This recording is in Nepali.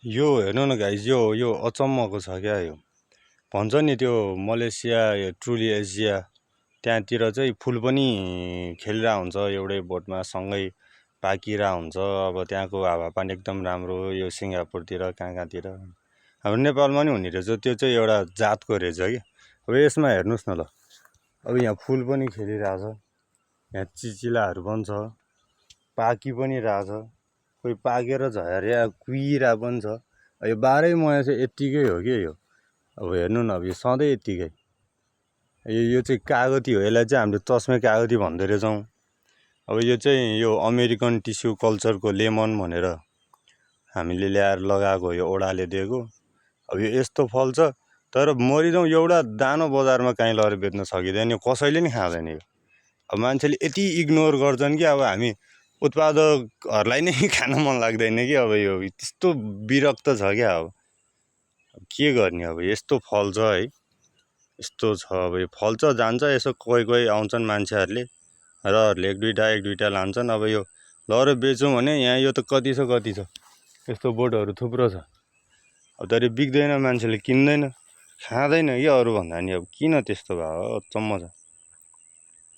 यो हेर्नु न गाइज यो अचम्मको छ क्या यो भन्छ नि त्यो मलेसिया ट्रुली एसिया त्यहाँतिर चाहिँ फुल पनि खेलिरहेको हुन्छ एउटै बोटमा सँगै पाकिरहेको हुन्छ। अब त्यहाँको हावापानी एकदम राम्रो यो सिङ्गापुरतिर कहाँतिर हाम्रो नेपालमा नि हुने रहेछ त्यो चाहिँ एउटा जातको रहेछ कि। अब यसमा हेर्नुहोस् न ल अब यहाँ फुल पनि खेलिरहेछ यहाँ चिचिलाहरू पनि छ पाकी पनि रहेछ कोही पाकेर झर्या कुहिरहेको पनि छ। यो बाह्रै महिना चाहिँ यत्तिकै हो कि यो अब हेर्नु न अब यो सधैँ यत्तिकै यो चाहिँ कागती हो यसलाई चाहिँ हामीले चस्मे कागती भन्दो रहेछौँ। अब यो चाहिँ यो अमेरिकन टिस्यु कल्चरको लेमन भनेर हामीले ल्याएर लगाएको यो ओडाले दिएको। अब यो यस्तो फल्छ तर मरिजाउँ एउटा दानो बजारमा कहीँ लगेर बेच्न सकिँदैन यो कसैले नि खाँदैन यो। अब मान्छेले यति इग्नोर गर्छन् कि अब हामी उत्पादकहरूलाई नै खान मन लाग्दैन कि अब यो त्यस्तो विरक्त छ क्या। अब के गर्ने अब यस्तो फल्छ है यस्तो छ अब यो फल्छ जान्छ यसो कोही कोही आउँछन् मान्छेहरूले र एक दुईवटा लान्छन्। अब यो लगेर बेचौँ भने यहाँ यो त कति छ यस्तो बोटहरू थुप्रो छ अब तर बिक्दैन मान्छेले किन्दैन खाँदैन कि अरू भन्दा नि अब किन त्यस्तो भयो अचम्म छ।